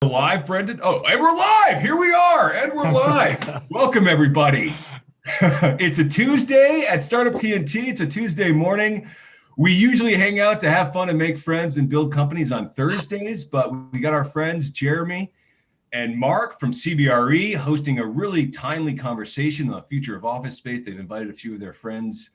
live, Brendan? Oh, and we're live. Here we are, and we're live. Welcome, everybody. It's a Tuesday at Startup TNT. It's a Tuesday morning. We usually hang out to have fun and make friends and build companies on Thursdays, but we got our friends Jeremy and Mark from CBRE hosting a really timely conversation on the future of office space. They've invited a few of their friends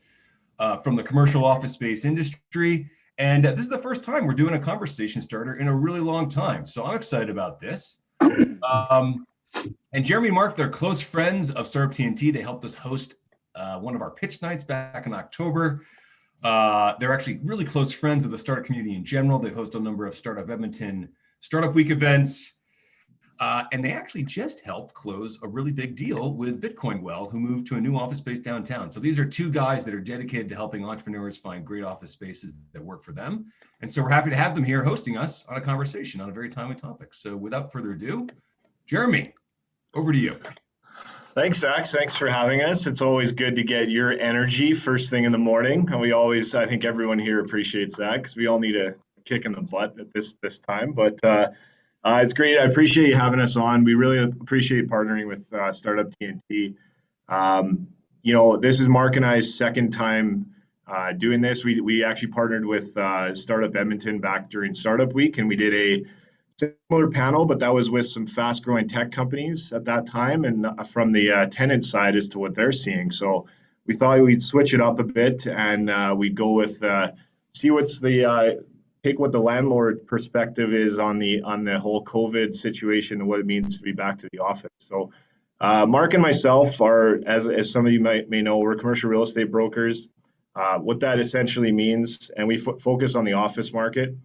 from the commercial office space industry. And this is the first time we're doing a conversation starter in a really long time. So I'm excited about this. And Jeremy and Mark, they're close friends of Startup TNT. They helped us host one of our pitch nights back in October. They're actually really close friends of the startup community in general. They've hosted a number of Startup Edmonton Startup Week events. And they actually just helped close a really big deal with Bitcoin Well, who moved to a new office space downtown. So these are two guys that are dedicated to helping entrepreneurs find great office spaces that work for them. And so we're happy to have them here hosting us on a conversation on a very timely topic. So without further ado, Jeremy, over to you. Thanks, Zach. Thanks for having us. It's always good to get your energy first thing in the morning. And we always, I think everyone here appreciates that because we all need a kick in the butt at this time. But it's great. I appreciate you having us on. We really appreciate partnering with Startup TNT. This is Mark and I's second time doing this. We actually partnered with Startup Edmonton back during Startup Week, and we did a similar panel, but that was with some fast-growing tech companies at that time, and from the tenant side as to what they're seeing. So we thought we'd switch it up a bit, and we'd go with take what the landlord perspective is on the whole COVID situation and what it means to be back to the office. So Mark and myself are, as some of you may know, we're commercial real estate brokers. What that essentially means, and we focus on the office market,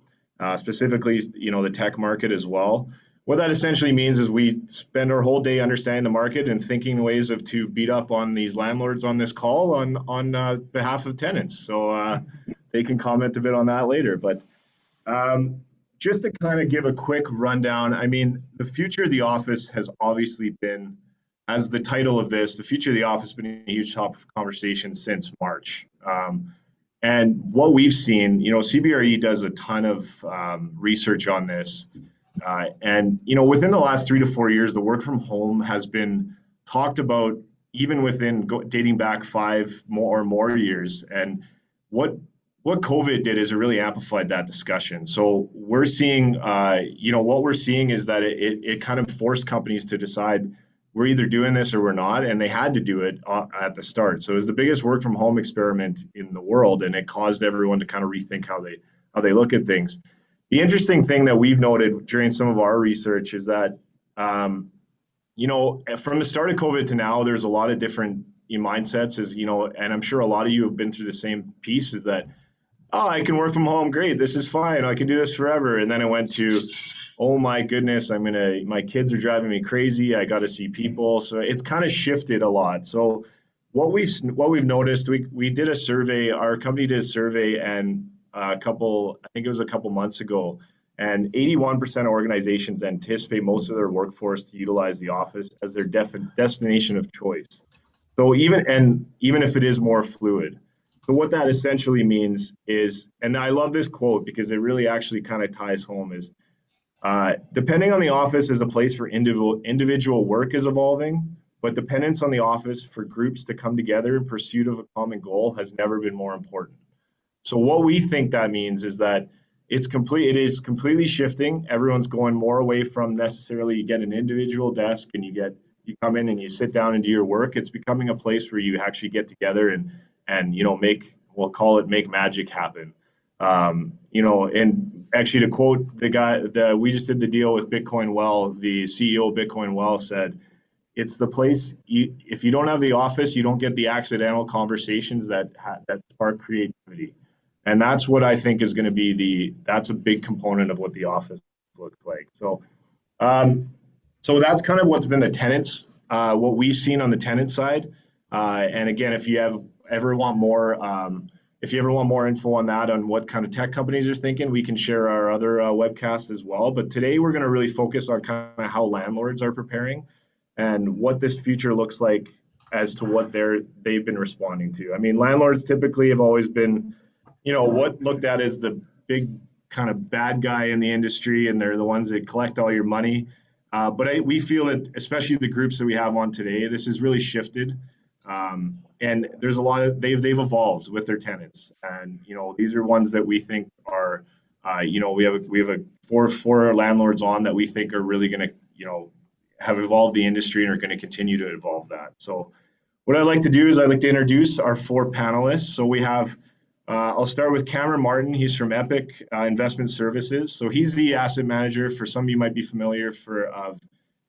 specifically, the tech market as well. What that essentially means is we spend our whole day understanding the market and thinking ways to beat up on these landlords on this call on behalf of tenants. So they can comment a bit on that later, but just to kind of give a quick rundown, I mean, the future of the office has obviously been, as the title of this, the future of the office has been a huge topic of conversation since March. And what we've seen, CBRE does a ton of research on this. And within the last 3 to 4 years, the work from home has been talked about even within dating back 5 or more years. And what COVID did is it really amplified that discussion. So we're seeing, what we're seeing is that it kind of forced companies to decide we're either doing this or we're not, and they had to do it at the start. So it was the biggest work from home experiment in the world, and it caused everyone to kind of rethink how they look at things. The interesting thing that we've noted during some of our research is that, from the start of COVID to now, there's a lot of different mindsets, and I'm sure a lot of you have been through the same piece, is that, oh, I can work from home, great, this is fine, I can do this forever. And then it went to, oh my goodness, my kids are driving me crazy, I got to see people. So it's kind of shifted a lot. So what we've noticed, we did a survey, our company did a survey, and I think it was a couple months ago, and 81% of organizations anticipate most of their workforce to utilize the office as their destination of choice. So even if it is more fluid. So what that essentially means is, and I love this quote because it really actually kind of ties home, is depending on the office as a place for individual work is evolving, but dependence on the office for groups to come together in pursuit of a common goal has never been more important. So what we think that means is that it is completely shifting. Everyone's going more away from necessarily you get an individual desk and you come in and you sit down and do your work. It's becoming a place where you actually get together and make magic happen. And actually, to quote the guy we just did the deal with Bitcoin Well, the CEO of Bitcoin Well said, it's the place, if you don't have the office, you don't get the accidental conversations that spark creativity. And that's what I think is going to be that's a big component of what the office looks like. So, so that's kind of what's been the tenants, what we've seen on the tenant side. And again, if you ever want more info on that, on what kind of tech companies are thinking, we can share our other webcasts as well. But today we're going to really focus on kind of how landlords are preparing and what this future looks like as to what they've been responding to. I mean, landlords typically have always been, what looked at as the big kind of bad guy in the industry, and they're the ones that collect all your money. But we feel that, especially the groups that we have on today, this has really shifted. And there's a lot of they've evolved with their tenants, and these are ones that we think are, we have a four landlords on that we think are really going to have evolved the industry and are going to continue to evolve that. So what I'd like to do is I'd like to introduce our four panelists. So we have, I'll start with Cameron Martin. He's from Epic Investment Services. So he's the asset manager, for some of you might be familiar, for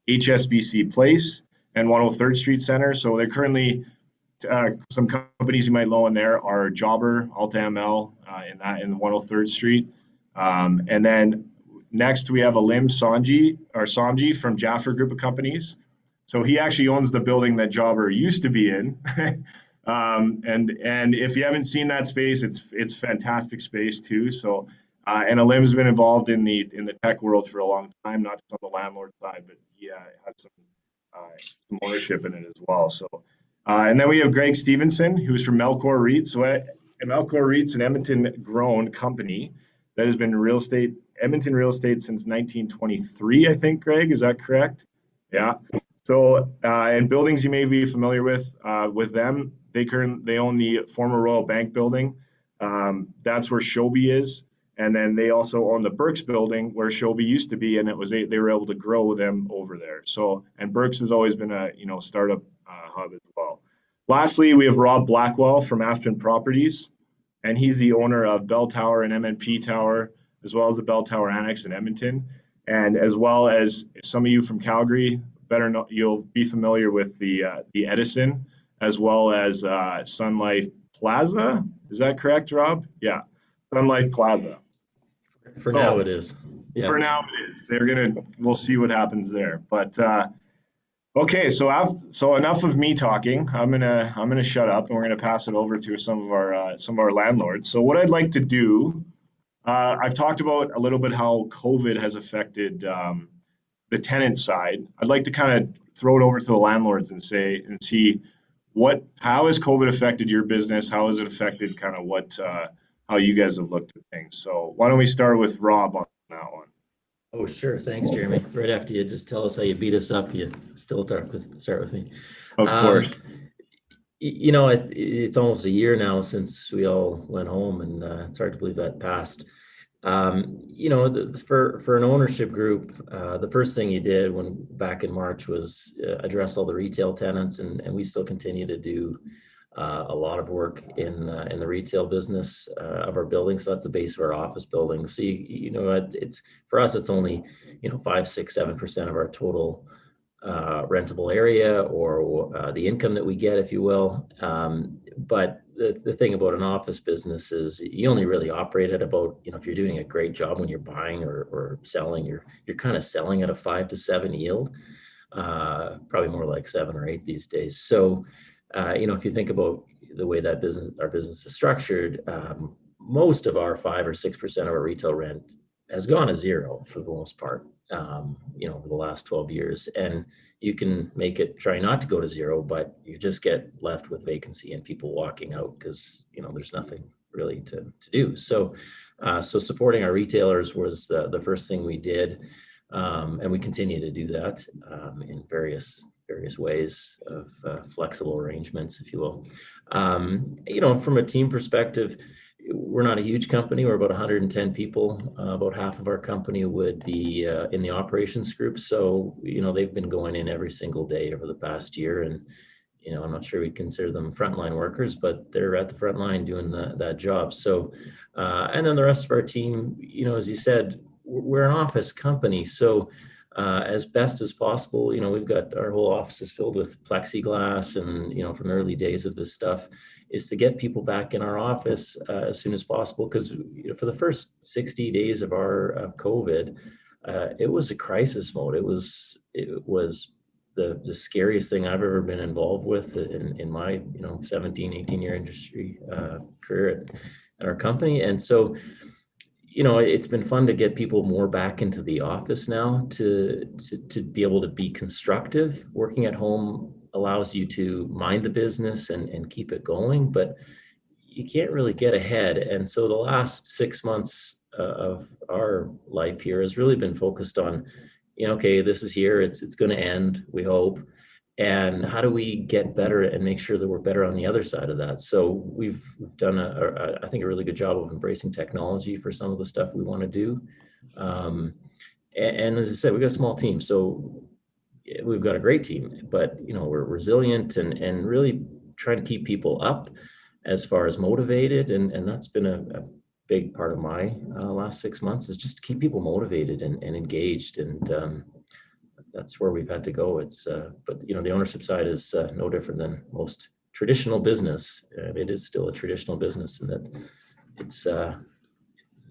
HSBC Place and 103rd Street Center. So they're currently, some companies you might know in there are Jobber, Alta ML, in 103rd Street. And then next we have Alim Somji from Jaffer Group of Companies. So he actually owns the building that Jobber used to be in. And if you haven't seen that space, it's fantastic space too. So and Alim's been involved in the tech world for a long time, not just on the landlord side, but has some ownership in it as well. So and then we have Greg Stevenson, who's from Melcor REIT. So Melcor REIT's an Edmonton-grown company that has been Edmonton real estate since 1923, I think. Greg, is that correct? Yeah. So, and buildings you may be familiar with them, they own the former Royal Bank building. That's where Shobi is. And then they also own the Burks building where Shobi used to be, and they were able to grow them over there. So, and Burks has always been a startup hub as well. Lastly, we have Rob Blackwell from Aspen Properties, and he's the owner of Bell Tower and MNP Tower, as well as the Bell Tower Annex in Edmonton, and as well as some of you from Calgary. You'll be familiar with the Edison, as well as Sun Life Plaza. Is that correct, Rob? Yeah, Sun Life Plaza. For now it is. Yeah. For now it is. We'll see what happens there. But okay, so enough of me talking. I'm gonna shut up, and we're gonna pass it over to some of our landlords. So what I'd like to do, I've talked about a little bit how COVID has affected the tenant side. I'd like to kind of throw it over to the landlords and see how has COVID affected your business? How has it affected kind of how you guys have looked at things? So why don't we start with Rob on that one? Oh, sure. Thanks, Jeremy. Right after you just tell us how you beat us up, you still start with me. Of course. It's almost a year now since we all went home, and it's hard to believe that passed. For an ownership group, the first thing you did back in March was address all the retail tenants, and we still continue to do a lot of work in the retail business of our building. So that's the base of our office building. So it's for us, it's only 5, 6, 7% of our total rentable area, or the income that we get, if you will. But the thing about an office business is you only really operate at about, if you're doing a great job when you're buying or selling, you're kind of selling at a 5 to 7 yield, probably more like 7 or 8 these days. So, if you think about the way that our business is structured, most of our 5 or 6% of our retail rent has gone to zero for the most part, over the last 12 years. And you can make it try not to go to zero, but you just get left with vacancy and people walking out because, there's nothing really to do. So supporting our retailers was the first thing we did. And we continue to do that in various ways of flexible arrangements, if you will. From a team perspective, we're not a huge company. We're about 110 people. About half of our company would be in the operations group. So, they've been going in every single day over the past year. And, I'm not sure we'd consider them frontline workers, but they're at the front line doing that job. So, and then the rest of our team, as you said, we're an office company. So as best as possible, we've got our whole office is filled with plexiglass, and, from the early days of this stuff, is to get people back in our office as soon as possible. Because for the first 60 days of our COVID, it was a crisis mode. It was the scariest thing I've ever been involved with in my 17, 18-year industry career at our company. And so it's been fun to get people more back into the office now to be able to be constructive. Working at home allows you to mind the business and keep it going, but you can't really get ahead. And so the last 6 months of our life here has really been focused on, okay, this is here, it's going to end, we hope. And how do we get better and make sure that we're better on the other side of that? So we've done, I think, a really good job of embracing technology for some of the stuff we want to do. And as I said, we've got a small team, so we've got a great team, but we're resilient and really trying to keep people up as far as motivated. And that's been a big part of my last 6 months, is just to keep people motivated and engaged. And that's where we've had to go. But the ownership side is no different than most traditional business. It is still a traditional business, and that it's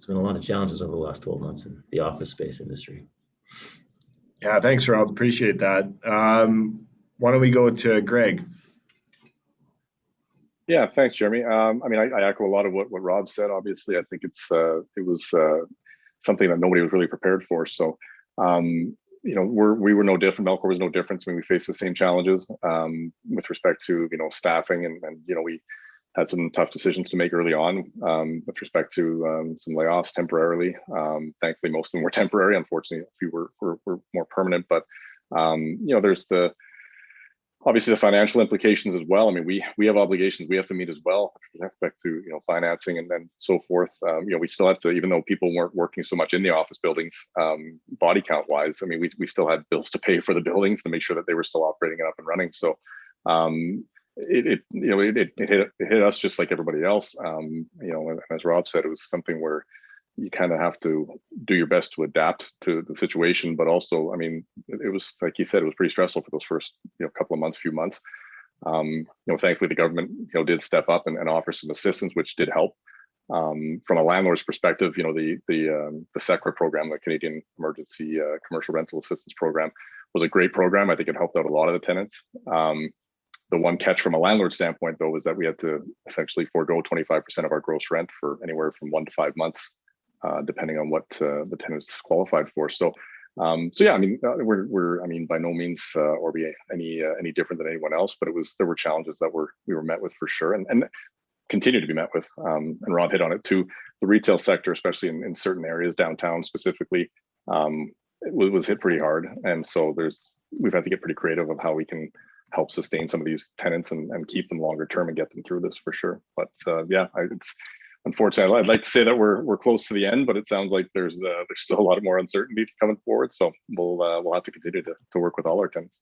been a lot of challenges over the last 12 months in the office space industry. Yeah, thanks, Rob. Appreciate that. Why don't we go to Greg? Yeah, thanks, Jeremy. I mean, I echo a lot of what Rob said. Obviously, I think it was something that nobody was really prepared for. So, we were no different. Melcor was no different. I mean, we faced the same challenges with respect to staffing, and we had some tough decisions to make early on with respect to some layoffs temporarily. Thankfully, most of them were temporary. Unfortunately, a few were more permanent. But there's obviously the financial implications as well. I mean, we have obligations we have to meet as well with respect to financing and then so forth. We still have to, even though people weren't working so much in the office buildings, body count wise. I mean, we still had bills to pay for the buildings to make sure that they were still operating and up and running. So it hit us just like everybody else. And as Rob said, it was something where you kind of have to do your best to adapt to the situation, but also, I mean, it was, like you said, it was pretty stressful for those first couple of months, few months. Thankfully the government did step up and offer some assistance, which did help. From a landlord's perspective, the SECRA program, the Canadian Emergency Commercial Rental Assistance Program, was a great program. I think it helped out a lot of the tenants. The one catch from a landlord standpoint, though, was that we had to essentially forego 25% of our gross rent for anywhere from 1 to 5 months, depending on what the tenants qualified for. So yeah, I mean, we're by no means or be any different than anyone else, but there were challenges that we were met with for sure, and continue to be met with. And Rob hit on it too. The retail sector, especially in certain areas, downtown specifically, it was hit pretty hard, and so we've had to get pretty creative of how we can help sustain some of these tenants and keep them longer term and get them through this for sure. But yeah, it's unfortunately, I'd like to say that we're close to the end, but it sounds like there's still a lot more uncertainty coming forward. So we'll have to continue to work with all our tenants.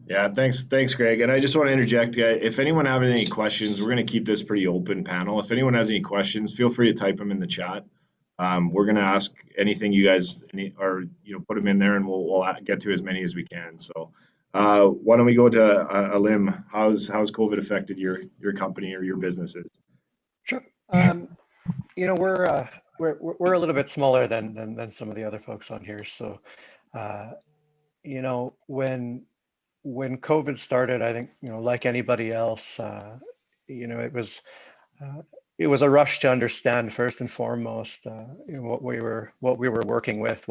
Yeah, thanks, Greg. And I just want to interject, if anyone has any questions, we're going to keep this pretty open panel. If anyone has any questions, feel free to type them in the chat. We're going to ask anything you guys or put them in there, and we'll get to as many as we can. So why don't we go to Alim? How's COVID affected your company or your businesses? Sure. We're a little bit smaller than some of the other folks on here. So, when COVID started, I think like anybody else, it was a rush to understand first and foremost what we were working with,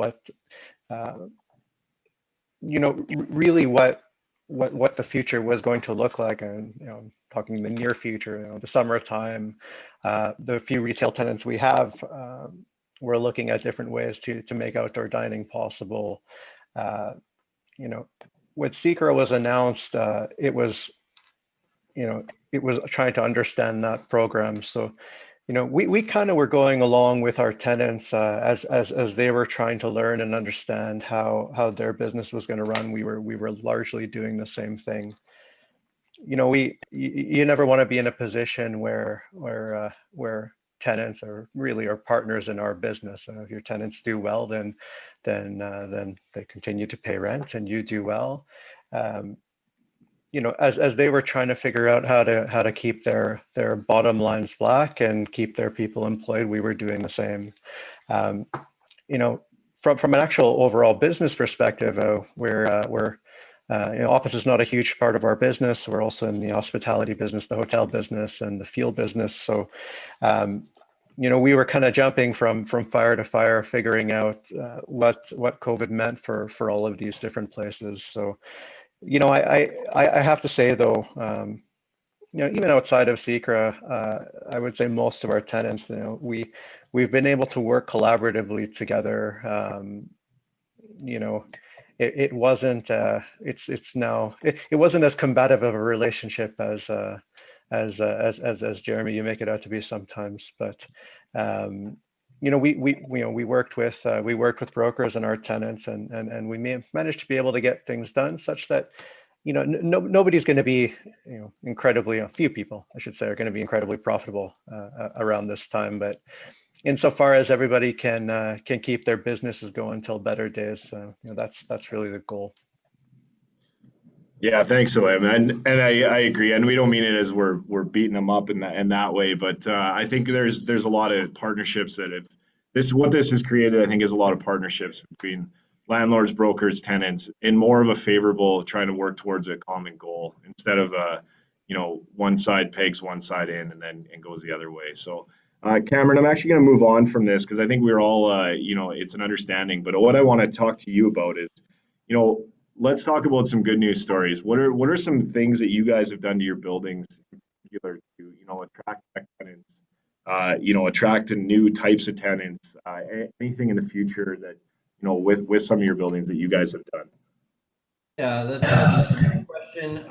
really what the future was going to look like, and talking the near future, the summertime. The few retail tenants we have, we're looking at different ways to make outdoor dining possible. When CECRA was announced, it was trying to understand that program. So we kind of were going along with our tenants as they were trying to learn and understand how their business was going to run. We were largely doing the same thing. You never want to be in a position where tenants are really our partners in our business. If your tenants do well, then they continue to pay rent, and you do well. As they were trying to figure out how to keep their bottom lines black and keep their people employed, we were doing the same. From an actual overall business perspective, office is not a huge part of our business. We're also in the hospitality business, the hotel business, and the field business. So, we were kind of jumping from fire to fire, figuring out what COVID meant for all of these different places. So, I have to say though, even outside of Secra, I would say most of our tenants, we've been able to work collaboratively together. It wasn't it's now it wasn't as combative of a relationship as Jeremy, you make it out to be sometimes. But we worked with brokers and our tenants, and we managed to be able to get things done such that nobody's going to be incredibly, a few people I should say are going to be incredibly profitable around this time. But insofar as everybody can keep their businesses going till better days, that's really the goal. Yeah, thanks, Salim. And I agree. And we don't mean it as we're beating them up in that way, but I think there's a lot of partnerships that what this has created, I think, is a lot of partnerships between landlords, brokers, tenants, in more of a favorable trying to work towards a common goal instead of one side pegs one side in and goes the other way. So Cameron, I'm actually going to move on from this because I think we're all it's an understanding. But what I want to talk to you about is, let's talk about some good news stories. What are some things that you guys have done to your buildings in particular to attract tech tenants, attract new types of tenants, anything in the future that with some of your buildings that you guys have done? Yeah, that's a good question.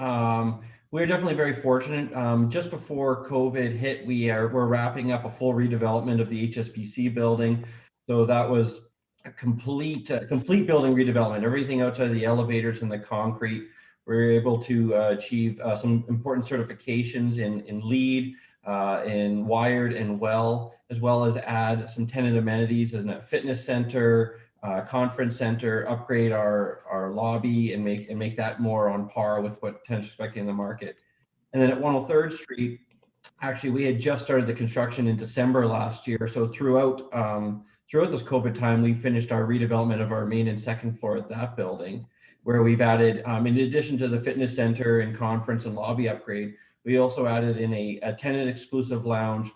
We're definitely very fortunate. Just before COVID hit, we're wrapping up a full redevelopment of the HSBC building. So that was a complete building redevelopment. Everything outside of the elevators and the concrete. We were able to achieve some important certifications in LEED, in wired and as well as add some tenant amenities as a fitness center, conference center, upgrade our lobby and make that more on par with what tenants are expecting in the market. And then at 103rd Street, actually, we had just started the construction in December last year. So throughout this COVID time, we finished our redevelopment of our main and second floor at that building, where we've added, in addition to the fitness center and conference and lobby upgrade, we also added in a tenant exclusive lounge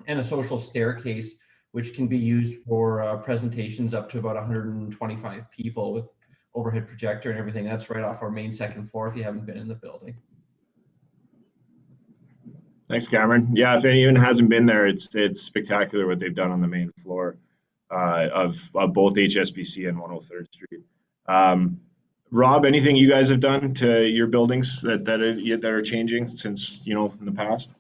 and a social staircase, which can be used for presentations up to about 125 people with overhead projector and everything. That's right off our main second floor if you haven't been in the building. Thanks, Cameron. Yeah, if anyone hasn't been there, it's spectacular what they've done on the main floor of both HSBC and 103rd Street. Rob, anything you guys have done to your buildings that are changing since in the past?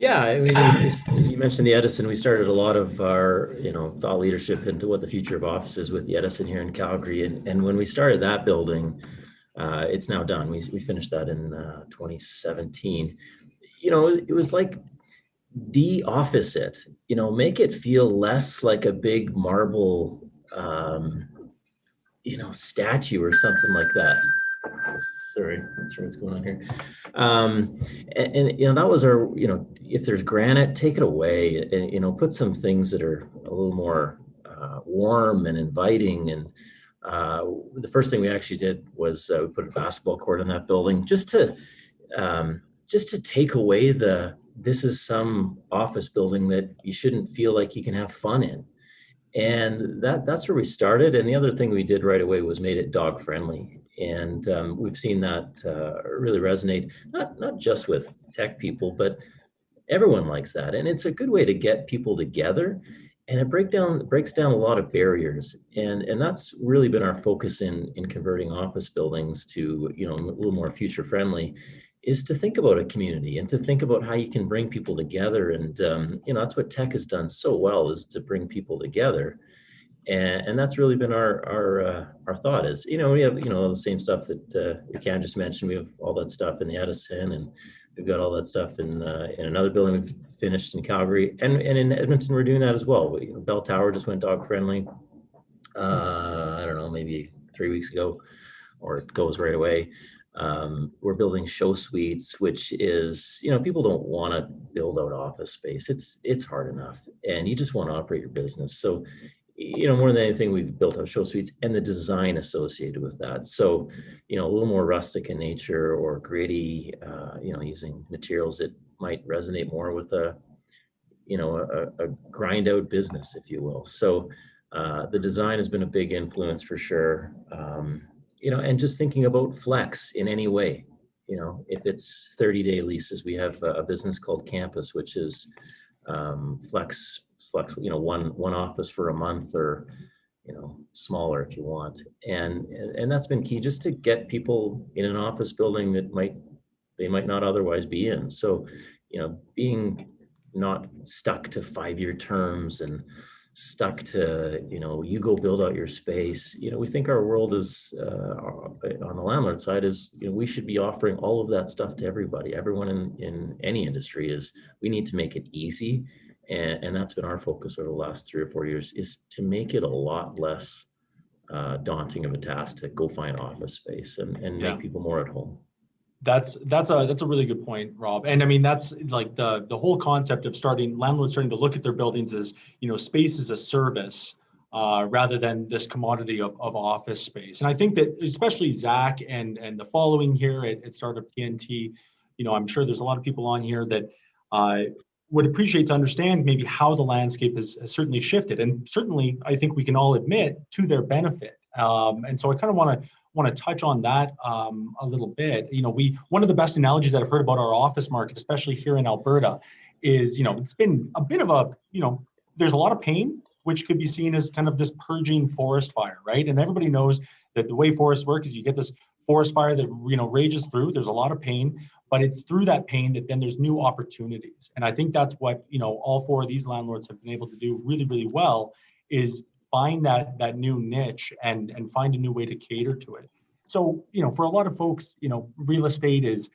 Yeah, I mean, as you mentioned the Edison, we started a lot of our thought leadership into what the future of office is with the Edison here in Calgary, and when we started that building, it's now done. We finished that in 2017. It was like de-office it, make it feel less like a big marble, statue or something like that. Sorry, not sure what's going on here. And that was our, if there's granite, take it away and, put some things that are a little more warm and inviting. And the first thing we actually did was we put a basketball court in that building just to take away this is some office building that you shouldn't feel like you can have fun in. And that's where we started. And the other thing we did right away was made it dog friendly. And we've seen that really resonate, not just with tech people, but everyone likes that. And it's a good way to get people together. And it breaks down a lot of barriers. And that's really been our focus in converting office buildings to, a little more future friendly, is to think about a community and to think about how you can bring people together. And, that's what tech has done so well, is to bring people together. And that's really been our thought is, we have, the same stuff that Cam just mentioned. We have all that stuff in the Edison, and we've got all that stuff in another building we've finished in Calgary, and in Edmonton, we're doing that as well. Bell Tower just went dog friendly. I don't know, maybe 3 weeks ago, or it goes right away. We're building show suites, which is, people don't want to build out office space. It's hard enough, and you just want to operate your business. So, more than anything, we've built out show suites and the design associated with that. So, a little more rustic in nature or gritty, using materials that might resonate more with a grind out business, if you will. So, the design has been a big influence for sure. And just thinking about flex in any way. you know, if it's 30-day leases, we have a business called Campus, which is flex, you know, one office for a month, or, you know, smaller if you want. And that's been key, just to get people in an office building that they might not otherwise be in. So, you know, being not stuck to 5-year terms and stuck to, you know, you go build out your space. You know, we think our world is, on the landlord side is, you know, we should be offering all of that stuff to everybody. Everyone in any industry is, we need to make it easy. And that's been our focus over the last 3 or 4 years, is to make it a lot less daunting of a task to go find office space and make people more at home. That's a really good point, Rob. And I mean, that's like the whole concept of landlords starting to look at their buildings as, you know, space as a service, rather than this commodity of office space. And I think that especially Zach and the following here at Startup TNT, you know, I'm sure there's a lot of people on here that would appreciate to understand maybe how the landscape has certainly shifted. And certainly, I think we can all admit, to their benefit. And so I kind of want to touch on that a little bit. You know, one of the best analogies that I've heard about our office market, especially here in Alberta, is, you know, it's been a bit of a, you know, there's a lot of pain, which could be seen as kind of this purging forest fire, right? And everybody knows that the way forests work is you get this forest fire that, you know, rages through. There's a lot of pain, but it's through that pain that then there's new opportunities. And I think that's what, you know, all 4 of these landlords have been able to do really, really well, is find that new niche and find a new way to cater to it. So, you know, for a lot of folks, you know, real estate is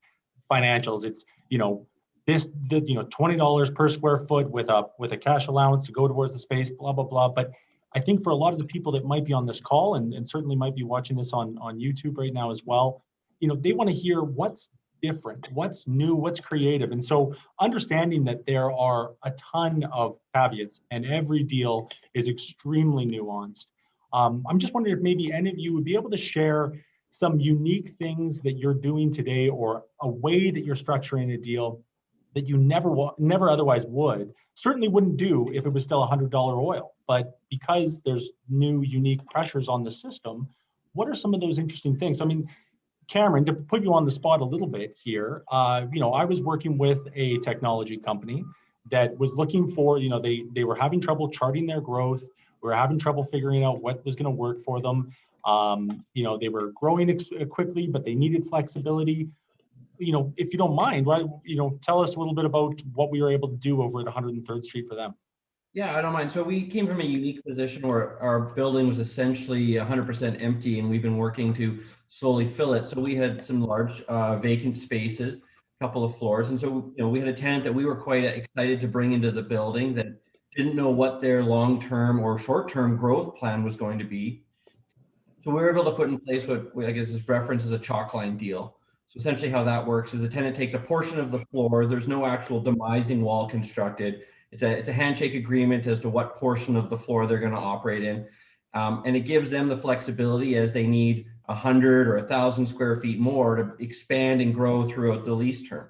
financials. It's, you know, you know, $20 per square foot with a cash allowance to go towards the space, blah, blah, blah. But I think for a lot of the people that might be on this call and certainly might be watching this on YouTube right now as well, you know, they want to hear what's different, what's new, what's creative. And so understanding that there are a ton of caveats and every deal is extremely nuanced. I'm just wondering if maybe any of you would be able to share some unique things that you're doing today, or a way that you're structuring a deal that you never otherwise would, certainly wouldn't do if it was still $100 oil. But because there's new unique pressures on the system, what are some of those interesting things? I mean, Cameron, to put you on the spot a little bit here, you know, I was working with a technology company that was looking for, you know, they were having trouble charting their growth. We were having trouble figuring out what was going to work for them. You know, they were growing quickly, but they needed flexibility. You know, if you don't mind, right, you know, tell us a little bit about what we were able to do over at 103rd Street for them. Yeah, I don't mind. So we came from a unique position where our building was essentially 100% empty, and we've been working to slowly fill it. So we had some large vacant spaces, a couple of floors. And so, you know, we had a tenant that we were quite excited to bring into the building that didn't know what their long-term or short-term growth plan was going to be. So we were able to put in place what I guess is referenced as a chalk line deal. So essentially how that works is the tenant takes a portion of the floor. There's no actual demising wall constructed. It's a handshake agreement as to what portion of the floor they're going to operate in. And it gives them the flexibility as they need 100 or 1,000 square feet more to expand and grow throughout the lease term.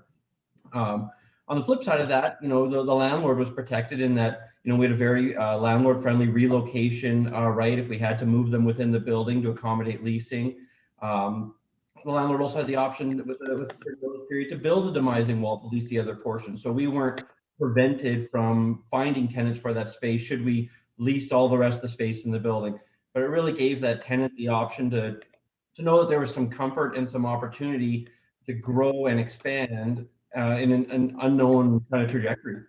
On the flip side of that, you know, the landlord was protected in that, you know, we had a very landlord-friendly relocation right if we had to move them within the building to accommodate leasing. The landlord also had the option with the period to build a demising wall to lease the other portion. So we weren't prevented from finding tenants for that space should we lease all the rest of the space in the building. But it really gave that tenant the option to know that there was some comfort and some opportunity to grow and expand in an unknown kind of trajectory.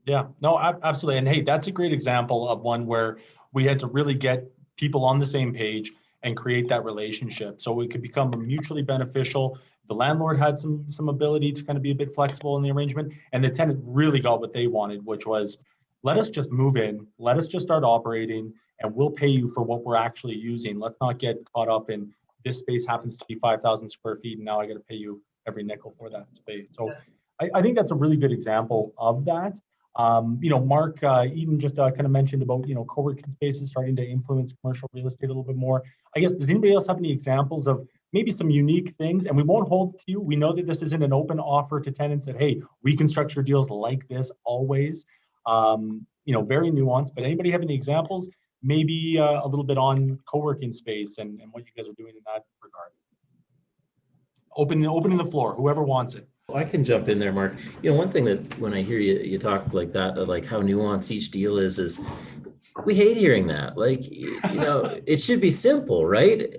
Yeah, no, absolutely. And hey, that's a great example of one where we had to really get people on the same page and create that relationship so it could become mutually beneficial. The landlord had some ability to kind of be a bit flexible in the arrangement, and the tenant really got what they wanted, which was, let us just move in, let us just start operating, and we'll pay you for what we're actually using. Let's not get caught up in this space happens to be 5,000 square feet, and now I got to pay you every nickel for that space. So I think that's a really good example of that. You know, Mark Eden just kind of mentioned about, you know, co-working spaces starting to influence commercial real estate a little bit more. I guess, does anybody else have any examples of maybe some unique things? And we won't hold to you. We know that this isn't an open offer to tenants that, hey, we can structure deals like this always. You know, very nuanced, but anybody have any examples? Maybe a little bit on co-working space and what you guys are doing in that regard. opening the floor, whoever wants it. I can jump in there, Mark. You know, one thing that when I hear you talk like that, like how nuanced each deal is we hate hearing that. Like, you know, it should be simple, right?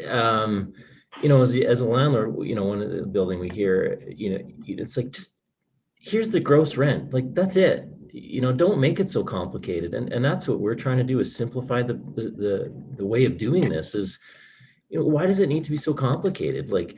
You know, as a landlord, you know, one of the building we hear, you know, it's like, just here's the gross rent. Like, that's it. You know, don't make it so complicated. And that's what we're trying to do, is simplify the way of doing this. Is, you know, why does it need to be so complicated? Like,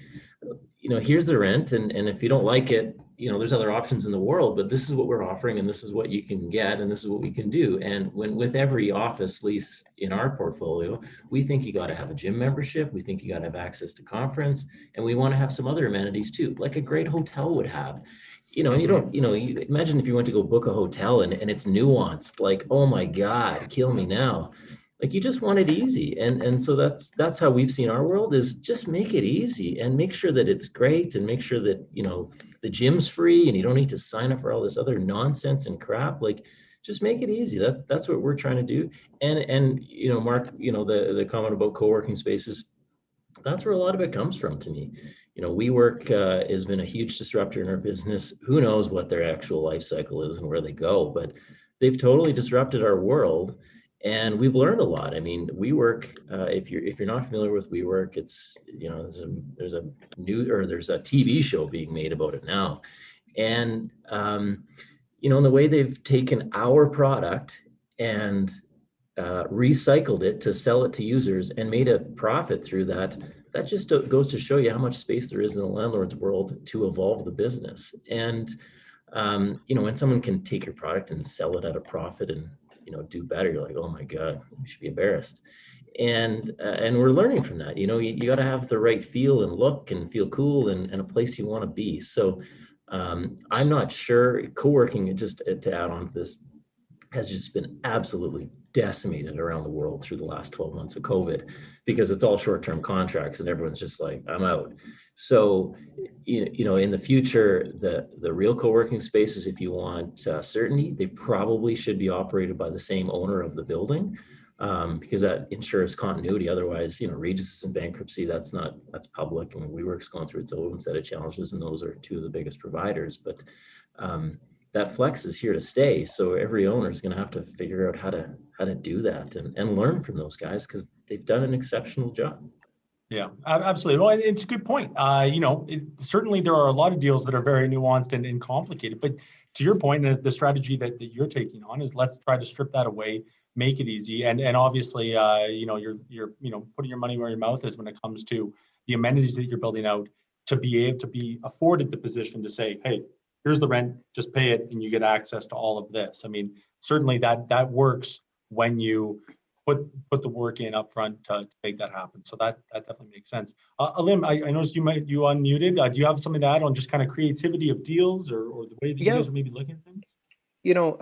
you know, here's the rent, and if you don't like it, you know, there's other options in the world, but this is what we're offering, and this is what you can get, and this is what we can do. And with every office lease in our portfolio, we think you got to have a gym membership, we think you got to have access to conference, and we want to have some other amenities too, like a great hotel would have. You know, and you don't, you know, you imagine if you went to go book a hotel and it's nuanced, like, oh my God, kill me now. Like, you just want it easy. And so that's how we've seen our world, is just make it easy and make sure that it's great, and make sure that, you know, the gym's free and you don't need to sign up for all this other nonsense and crap. Like, just make it easy. That's what we're trying to do. And you know, Mark, you know, the comment about co-working spaces, that's where a lot of it comes from to me. You know, WeWork has been a huge disruptor in our business. Who knows what their actual life cycle is and where they go, but they've totally disrupted our world. And we've learned a lot. I mean, WeWork, if you're not familiar with WeWork, it's, you know, there's a TV show being made about it now. And, you know, in the way they've taken our product and recycled it to sell it to users and made a profit through that, that just goes to show you how much space there is in the landlord's world to evolve the business. And, you know, when someone can take your product and sell it at a profit and, you know, do better, you're like, oh my God, we should be embarrassed. And we're learning from that. You know, you got to have the right feel and look and feel cool and a place you want to be. So I'm not sure, co-working, just to add on to this, has just been absolutely decimated around the world through the last 12 months of COVID, because it's all short-term contracts and everyone's just like, I'm out. So, you know, in the future, the real co-working spaces, if you want certainty, they probably should be operated by the same owner of the building, because that ensures continuity. Otherwise, you know, Regis is in bankruptcy. That's public, and WeWork's going through its own set of challenges, and those are two of the biggest providers. But that flex is here to stay. So every owner is going to have to figure out how to do that and learn from those guys, because they've done an exceptional job. Yeah, absolutely. Well, it's a good point. You know, certainly there are a lot of deals that are very nuanced and complicated, but to your point, the strategy that you're taking on is, let's try to strip that away, make it easy. And obviously, you know, you're, you know, putting your money where your mouth is when it comes to the amenities that you're building out, to be able to be afforded the position to say, hey, here's the rent, just pay it and you get access to all of this. I mean, certainly that works when you put the work in up front to make that happen. So that definitely makes sense. Alim, I noticed you unmuted. Do you have something to add on just kind of creativity of deals or the way that you guys are maybe looking at things? You know,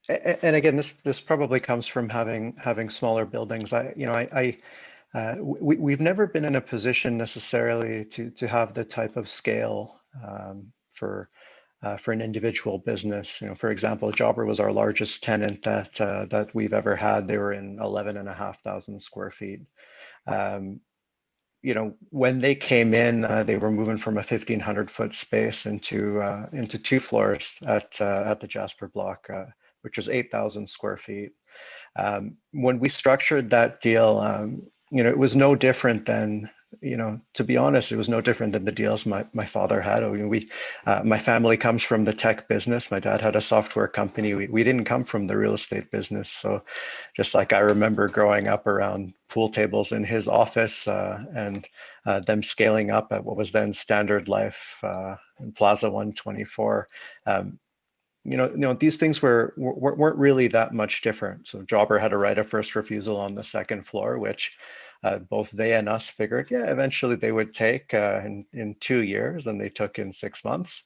and again, this probably comes from having smaller buildings. We've never been in a position necessarily to have the type of scale for an individual business. You know, for example, Jobber was our largest tenant that we've ever had. They were in 11,500 square feet. You know, when they came in, they were moving from a 1,500 foot space into 2 floors at the Jasper block, which is 8,000 square feet. When we structured that deal, you know, it was no different than, you know, to be honest, it was no different than the deals my father had. I mean, my family comes from the tech business. My dad had a software company. We didn't come from the real estate business. So just like I remember growing up around pool tables in his office and them scaling up at what was then Standard Life in Plaza 124. You know, these things weren't really that much different. So Jobber had a right of first refusal on the 2nd floor, which both they and us figured, yeah, eventually they would take in 2 years, and they took in 6 months.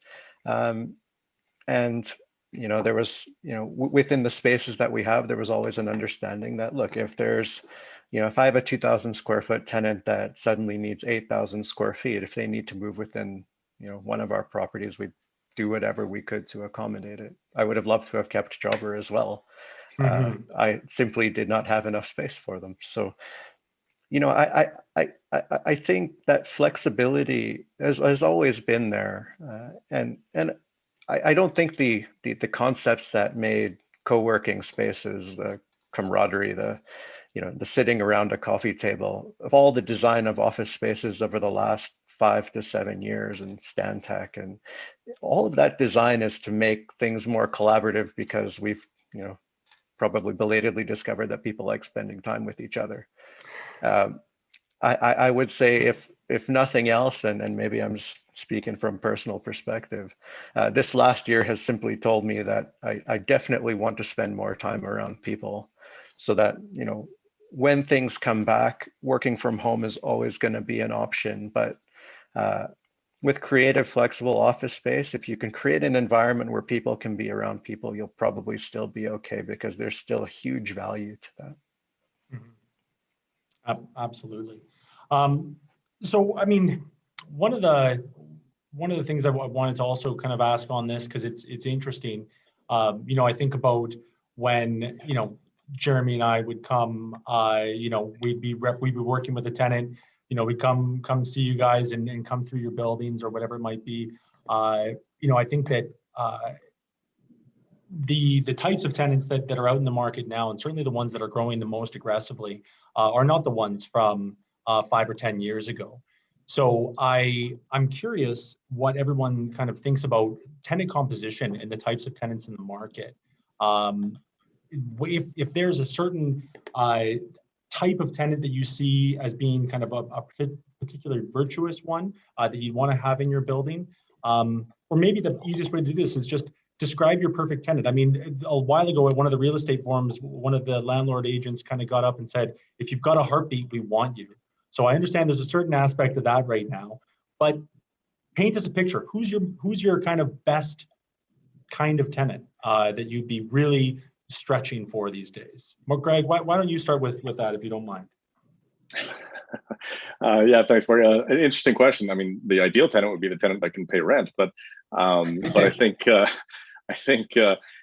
And, you know, there was, you know, within the spaces that we have, there was always an understanding that, look, if there's, you know, if I have a 2,000 square foot tenant that suddenly needs 8,000 square feet, if they need to move within, you know, one of our properties, we'd do whatever we could to accommodate it. I would have loved to have kept Jobber as well. I simply did not have enough space for them. So, you know, I think that flexibility has always been there, and I don't think the concepts that made co-working spaces, the camaraderie, the sitting around a coffee table, of all the design of office spaces over the last 5 to 7 years, and Stantec, and all of that design is to make things more collaborative, because we've probably belatedly discovered that people like spending time with each other. I would say, if nothing else, and maybe I'm speaking from personal perspective, this last year has simply told me that I definitely want to spend more time around people, so that when things come back, working from home is always going to be an option. But with creative, flexible office space, if you can create an environment where people can be around people, you'll probably still be okay, because there's still a huge value to that. Mm-hmm. Absolutely. So, I mean, one of the things I wanted to also kind of ask on this, because it's interesting. I think about when Jeremy and I would come. We'd be working with a tenant. We come see you guys and come through your buildings or whatever it might be. I think that the types of tenants that are out in the market now, and certainly the ones that are growing the most aggressively, are not the ones from 5 or 10 years ago. So I'm curious what everyone kind of thinks about tenant composition and the types of tenants in the market. If there's a certain type of tenant that you see as being kind of a particularly virtuous one that you want to have in your building, or maybe the easiest way to do this is just describe your perfect tenant. I mean, a while ago at one of the real estate forums, one of the landlord agents kind of got up and said, if you've got a heartbeat, we want you. So I understand there's a certain aspect of that right now, but paint us a picture. Who's your kind of best kind of tenant that you'd be really stretching for these days? Well, Greg, why don't you start with that, if you don't mind? Yeah, thanks, Mark. An interesting question. I mean, the ideal tenant would be the tenant that can pay rent, but I think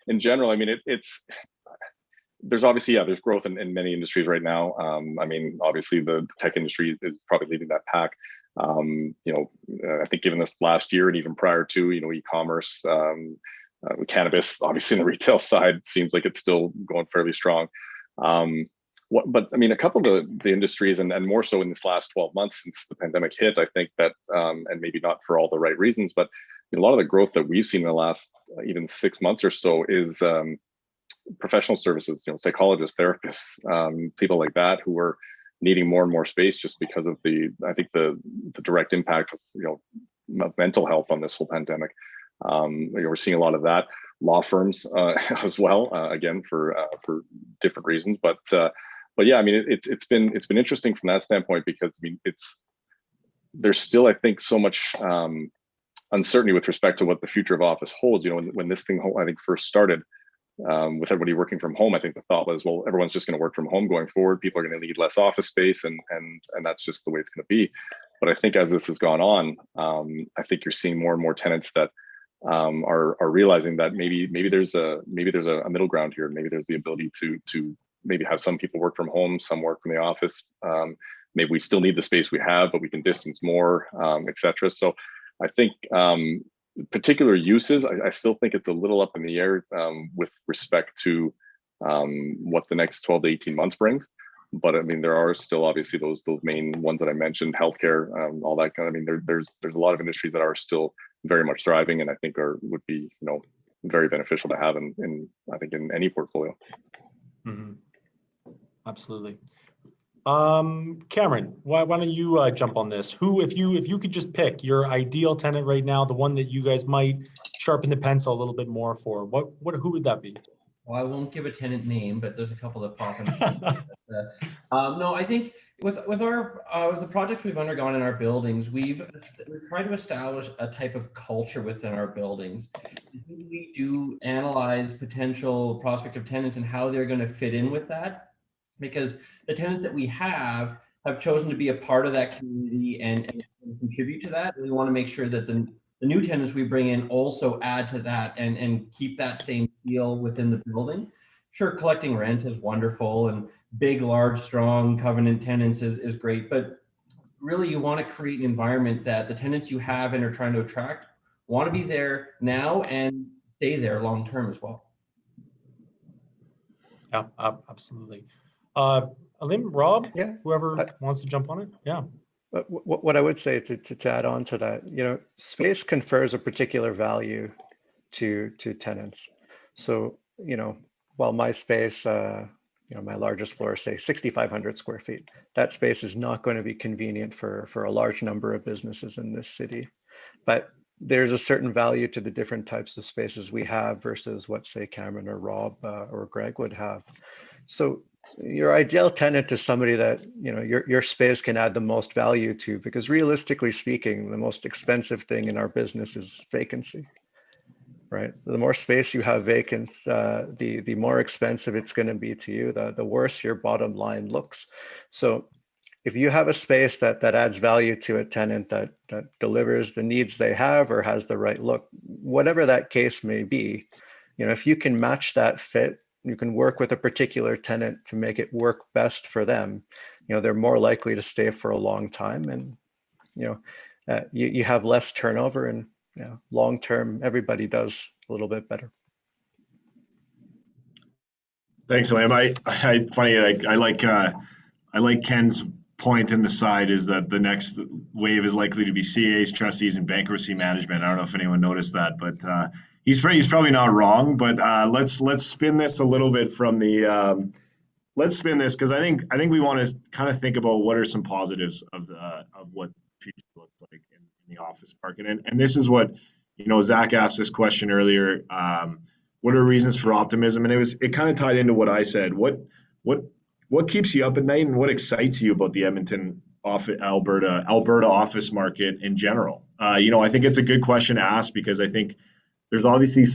in general, I mean, there's obviously, there's growth in many industries right now. I mean, obviously the tech industry is probably leading that pack. I think given this last year and even prior to, e-commerce, cannabis, obviously in the retail side, seems like it's still going fairly strong. But I mean, a couple of the industries, and more so in this last 12 months since the pandemic hit, I think that, and maybe not for all the right reasons, but a lot of the growth that we've seen in the last even 6 months or so is professional services, psychologists, therapists, people like that who are needing more and more space just because of I think the direct impact of, mental health on this whole pandemic. We're seeing a lot of that. Law firms as well, again, for different reasons. But yeah, I mean, it's been interesting from that standpoint, because I mean, there's still, I think, so much uncertainty with respect to what the future of office holds. When this thing, I think, first started, with everybody working from home, I think the thought was, well, everyone's just going to work from home going forward. People are going to need less office space, and that's just the way it's going to be. But I think as this has gone on, I think you're seeing more and more tenants that are realizing that maybe there's a middle ground here. Maybe there's the ability to maybe have some people work from home, some work from the office. Maybe we still need the space we have, but we can distance more, etc. So I think particular uses, I still think it's a little up in the air with respect to what the next 12 to 18 months brings. But I mean, there are still obviously those main ones that I mentioned, healthcare, all that kind of. I mean, there's a lot of industries that are still very much thriving, and I think would be very beneficial to have in I think in any portfolio. Mm-hmm. Absolutely. Cameron, why don't you jump on this? If you could just pick your ideal tenant right now, the one that you guys might sharpen the pencil a little bit more for, who would that be? Well, I won't give a tenant name, but there's a couple that pop in. No, I think with our the projects we've undergone in our buildings, we've tried to establish a type of culture within our buildings. We do analyze potential prospective tenants and how they're going to fit in with that, because the tenants that we have chosen to be a part of that community and contribute to that. And we want to make sure that the new tenants we bring in also add to that and keep that same feel within the building. Sure, collecting rent is wonderful, and big, large, strong covenant tenants is great, but really you want to create an environment that the tenants you have and are trying to attract want to be there now and stay there long term as well. Yeah, absolutely. Alim, Rob, Yeah. whoever wants to jump on it. Yeah. But what I would say to add on to that, space confers a particular value to tenants. So, while my space, my largest floor is say 6,500 square feet, that space is not going to be convenient for a large number of businesses in this city. But there's a certain value to the different types of spaces we have versus what, say, Cameron or Rob or Greg would have. So your ideal tenant is somebody that your space can add the most value to, because realistically speaking, the most expensive thing in our business is vacancy. Right. The more space you have vacant, the more expensive it's going to be to you, the worse your bottom line looks. So if you have a space that adds value to a tenant, that delivers the needs they have or has the right look, whatever that case may be, if you can match that fit, you can work with a particular tenant to make it work best for them, they're more likely to stay for a long time, and you have less turnover, and long term, everybody does a little bit better. Thanks, Liam. I like Ken's point in the side is that the next wave is likely to be CAs, trustees, and bankruptcy management. I don't know if anyone noticed that, but he's probably not wrong. But let's spin this a little bit from the let's spin this, because I think we want to kind of think about what are some positives of what future looks like in the office market. And this is what, Zach asked this question earlier. What are reasons for optimism? And it kind of tied into what I said. What keeps you up at night, and what excites you about the Edmonton Alberta office market in general? I think it's a good question to ask, because I think there's obviously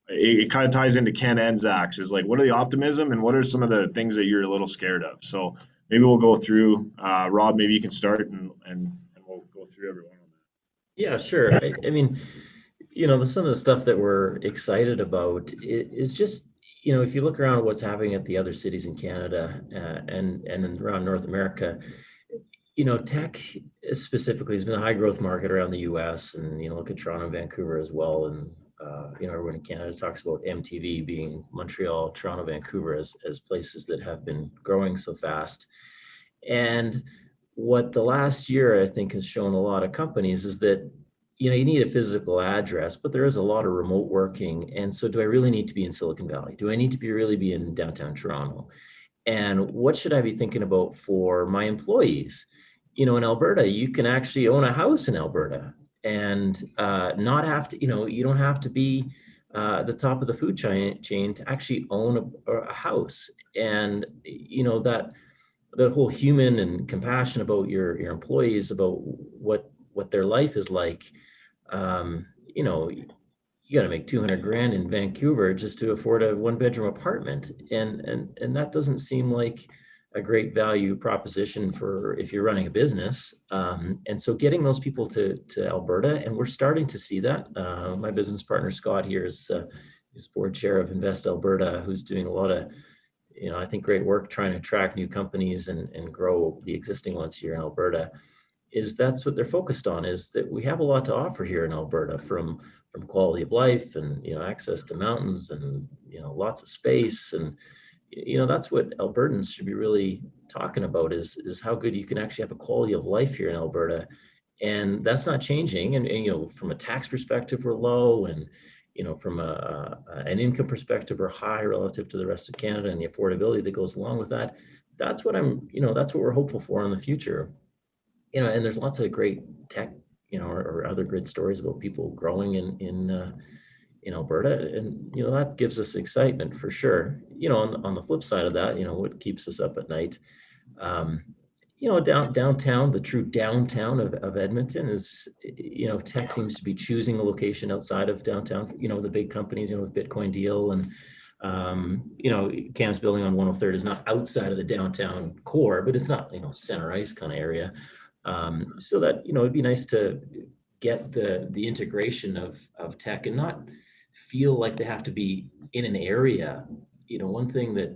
it kind of ties into Ken and Zach's, is like, what are the optimism and what are some of the things that you're a little scared of? So maybe we'll go through, Rob, maybe you can start and we'll go through everyone on that. Yeah, sure. I mean, some of the stuff that we're excited about is just, if you look around at what's happening at the other cities in Canada and around North America, tech specifically has been a high growth market around the US, and, look at Toronto and Vancouver as well. And, everyone in Canada talks about MTV being Montreal, Toronto, Vancouver as places that have been growing so fast. And what the last year, I think, has shown a lot of companies is that, you need a physical address, but there is a lot of remote working. And so do I really need to be in Silicon Valley? Do I need to really be in downtown Toronto? And what should I be thinking about for my employees? In Alberta, you can actually own a house in Alberta and not have to, you don't have to be the top of the food chain to actually own a house. And, that whole human and compassion about your employees, about what their life is like. You got to make 200 grand in Vancouver just to afford a 1-bedroom apartment. And that doesn't seem like a great value proposition for if you're running a business. And so getting those people to Alberta, and we're starting to see that. My business partner, Scott, here is board chair of Invest Alberta, who's doing a lot of, I think, great work trying to attract new companies and grow the existing ones here in Alberta. That's what they're focused on, is that we have a lot to offer here in Alberta, from quality of life and, access to mountains and, lots of space. And, that's what Albertans should be really talking about, is how good you can actually have a quality of life here in Alberta. And that's not changing. And from a tax perspective, we're low, and, from an income perspective, we're high relative to the rest of Canada, and the affordability that goes along with that. That's what that's what we're hopeful for in the future. And there's lots of great tech, or other great stories about people growing in Alberta, and that gives us excitement for sure. On the flip side of that, what keeps us up at night, downtown, the true downtown of Edmonton is, tech seems to be choosing a location outside of downtown. The big companies, with Bitcoin deal, and Cam's building on 103rd is not outside of the downtown core, but it's not, center ice kind of area. So that, it'd be nice to get the integration of tech and not feel like they have to be in an area. One thing that,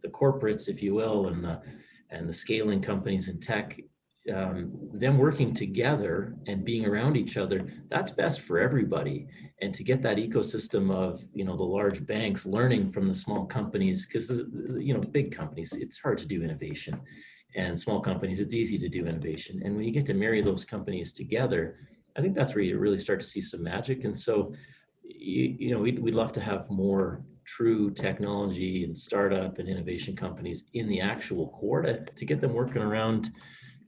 corporates, if you will, and the scaling companies in tech, them working together and being around each other, that's best for everybody. And to get that ecosystem of, the large banks learning from the small companies, because, big companies, it's hard to do innovation, and small companies, it's easy to do innovation. And when you get to marry those companies together, I think that's where you really start to see some magic. And so, we'd love to have more true technology and startup and innovation companies in the actual core to get them working around,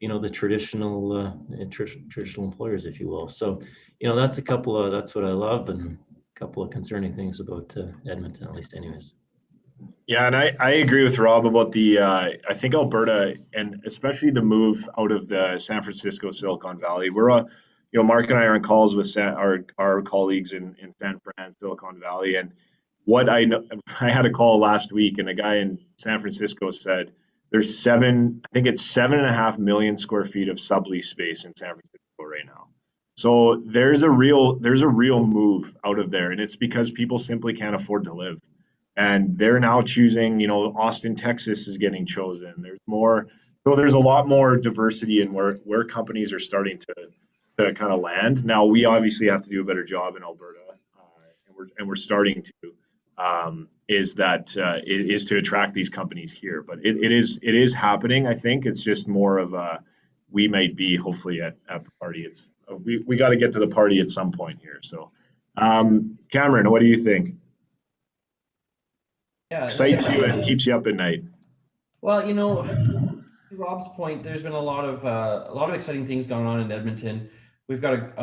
the traditional traditional employers, if you will. So, that's that's what I love, and a couple of concerning things about Edmonton, at least anyways. Yeah, and I agree with Rob about I think Alberta, and especially the move out of the San Francisco Silicon Valley. We're Mark and I are on calls with our colleagues in San Fran, Silicon Valley, and what I know, I had a call last week, and a guy in San Francisco said there's I think it's 7.5 million square feet of sublease space in San Francisco right now. So there's a real move out of there, and it's because people simply can't afford to live. And they're now choosing, Austin, Texas is getting chosen. There's more, so there's a lot more diversity in where companies are starting to kind of land. Now, we obviously have to do a better job in Alberta, and we're starting to, is to attract these companies here. But it is happening. I think it's just more of we might be hopefully at the party. We got to get to the party at some point here. So, Cameron, what do you think? Yeah, Excites you and keeps you up at night. Well, to Rob's point, there's been a lot of exciting things going on in Edmonton. We've got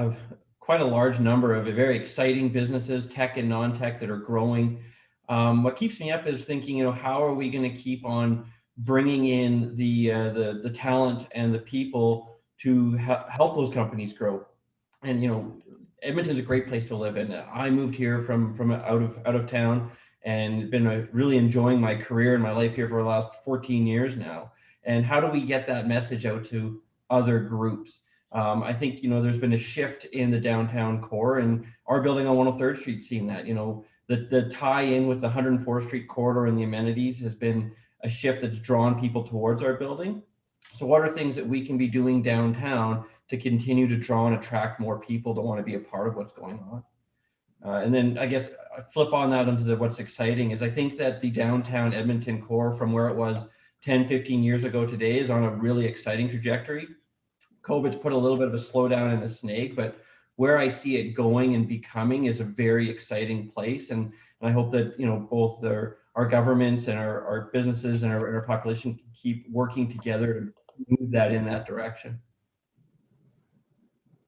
quite a large number of very exciting businesses, tech and non-tech, that are growing. What keeps me up is thinking, how are we going to keep on bringing in the talent and the people to help those companies grow? And Edmonton's a great place to live in. I moved here from out of town, and been really enjoying my career and my life here for the last 14 years now. And how do we get that message out to other groups? I think, there's been a shift in the downtown core, and our building on 103rd Street seen that. The tie-in with the 104th Street corridor and the amenities has been a shift that's drawn people towards our building. So what are things that we can be doing downtown to continue to draw and attract more people to want to be a part of what's going on? And then I guess I flip on that into what's exciting is I think that the downtown Edmonton core, from where it was 10, 15 years ago today, is on a really exciting trajectory. COVID's put a little bit of a slowdown in the snake, but where I see it going and becoming is a very exciting place. And I hope that, both our governments and our businesses and our population can keep working together to move that in that direction.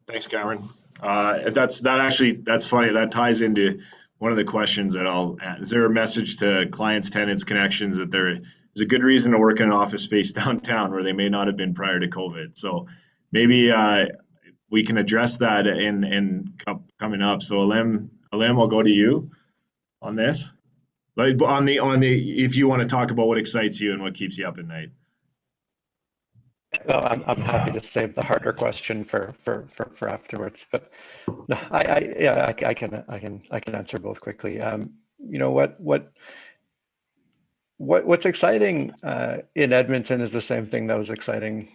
Thanks, Cameron. That's funny. That ties into one of the questions that is there a message to clients, tenants, connections that there is a good reason to work in an office space downtown where they may not have been prior to COVID? So maybe we can address that in coming up. So Alim, I'll go to you on this. But if you want to talk about what excites you and what keeps you up at night. Well, I'm happy to save the harder question for afterwards, but no, I can answer both quickly. What's exciting in Edmonton is the same thing that was exciting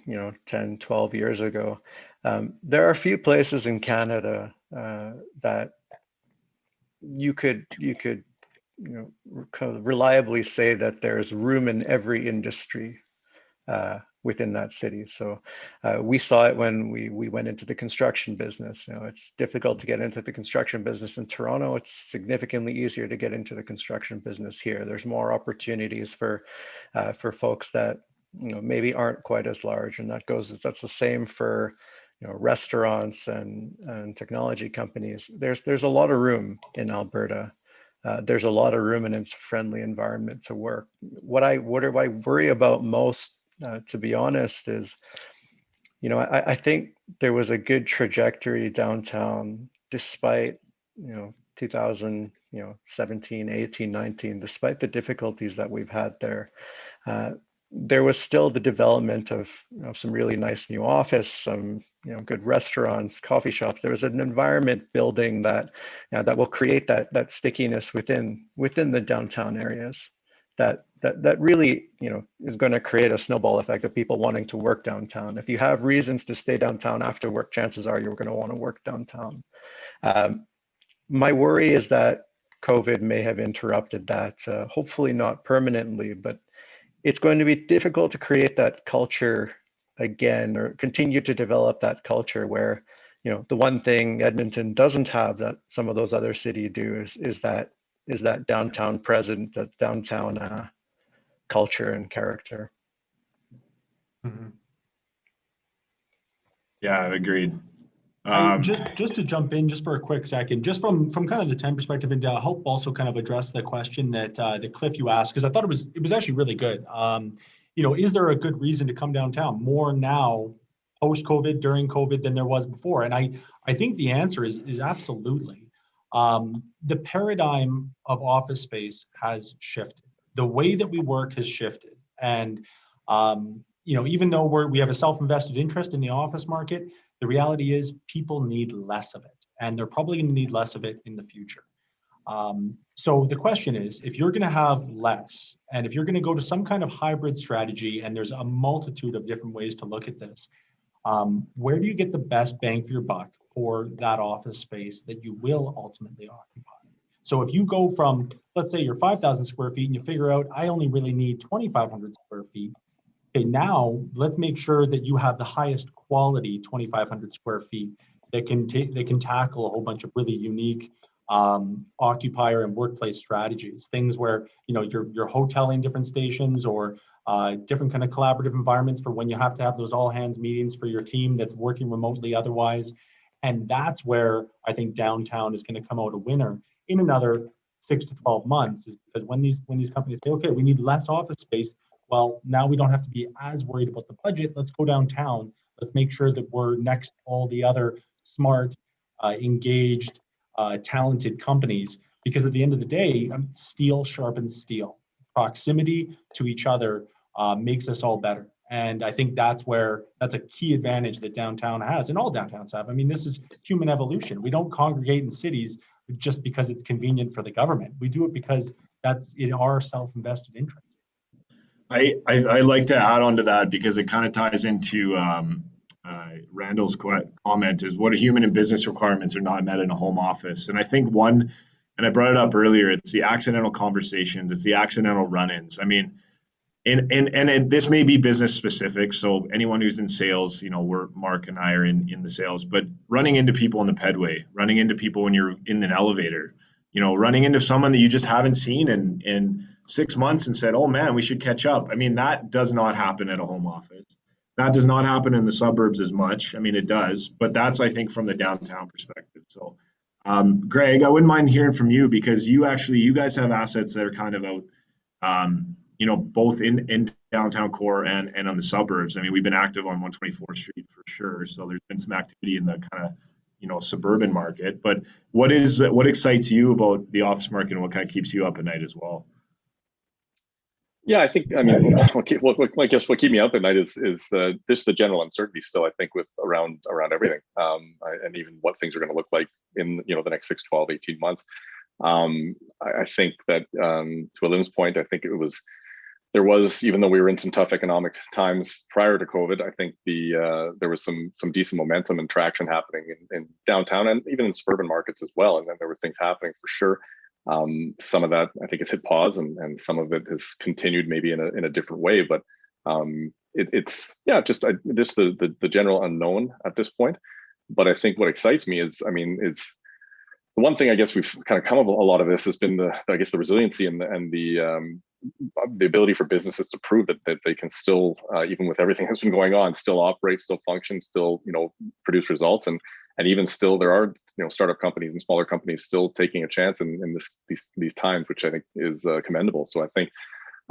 10, 12 years ago. There are a few places in Canada that you could reliably say that there's room in every industry within that city. So we saw it when we went into the construction business. It's difficult to get into the construction business in Toronto. It's significantly easier to get into the construction business here. There's more opportunities for folks that maybe aren't quite as large, and that's the same for restaurants and technology companies. There's a lot of room in Alberta. There's a lot of room, and it's a friendly environment to work. What I worry about most, to be honest, is, I think there was a good trajectory downtown despite, 2017, 18, 19, despite the difficulties that we've had there. There was still the development of some really nice new office, some good restaurants, coffee shops. There was an environment building that that will create that stickiness within the downtown areas. that really, is going to create a snowball effect of people wanting to work downtown. If you have reasons to stay downtown after work, chances are you're going to want to work downtown. My worry is that COVID may have interrupted that, hopefully not permanently, but it's going to be difficult to create that culture again, or continue to develop that culture where, the one thing Edmonton doesn't have that some of those other cities do is that downtown present, that downtown culture and character. Mhm. Yeah, agreed. Just to jump in just for a quick second, just from kind of the time perspective, and to help also kind of address the question that Cliff, you asked, because I thought it was actually really good. Is there a good reason to come downtown more now, post COVID, during COVID, than there was before? And I think the answer is absolutely. The paradigm of office space has shifted. The way that we work has shifted, and even though we have a self-invested interest in the office market, the reality is people need less of it, and they're probably going to need less of it in the future. So the question is, if you're going to have less, and if you're going to go to some kind of hybrid strategy, and there's a multitude of different ways to look at this, where do you get the best bang for your buck for that office space that you will ultimately occupy? So if you go from, let's say you're 5,000 square feet and you figure out, I only really need 2,500 square feet. Okay, now let's make sure that you have the highest quality 2,500 square feet that can tackle a whole bunch of really unique occupier and workplace strategies. Things where you're hoteling different stations, or different kind of collaborative environments for when you have to have those all hands meetings for your team that's working remotely otherwise. And that's where I think downtown is going to come out a winner in another 6 to 12 months, is because when these companies say, okay, we need less office space, well, now we don't have to be as worried about the budget. Let's go downtown. Let's make sure that we're next to all the other smart, engaged, talented companies, because at the end of the day, steel sharpens steel. Proximity to each other makes us all better. And I think that's a key advantage that downtown has, and all downtowns have. I mean, this is human evolution. We don't congregate in cities just because it's convenient for the government. We do it because that's in our self-invested interest. I like to add on to that, because it kind of ties into Randall's comment, is what human and business requirements are not met in a home office. And I think one, and I brought it up earlier, it's the accidental conversations, it's the accidental run-ins. I mean, and this may be business specific, so anyone who's in sales, Mark and I are in the sales, but running into people in the pedway, running into people when you're in an elevator, running into someone that you just haven't seen in 6 months and said, oh man, we should catch up. I mean, that does not happen at a home office. That does not happen in the suburbs as much. I mean, it does, but that's, I think, from the downtown perspective. So, Greg, I wouldn't mind hearing from you, because you guys have assets that are kind of out, both in downtown core and on the suburbs. I mean, we've been active on 124th Street for sure. So there's been some activity in the kind of, suburban market. But what excites you about the office market, and what kind of keeps you up at night as well? Yeah, I think, I mean, I guess what keeps me up at night is the general uncertainty still, I think, with around everything, and even what things are going to look like in the next 6, 12, 18 months. I think that to Alim's point, I think there was, even though we were in some tough economic times prior to COVID, I think there was some decent momentum and traction happening in downtown, and even in suburban markets as well. And then there were things happening for sure. Some of that I think has hit pause, and some of it has continued maybe in a different way. But it's just the general unknown at this point. But I think what excites me is the one thing I guess we've kind of come up a lot of this has been the resiliency and the ability for businesses to prove that they can still, even with everything that's been going on, still operate, still function, still produce results, and even still there are startup companies and smaller companies still taking a chance in these times, which I think is commendable. So I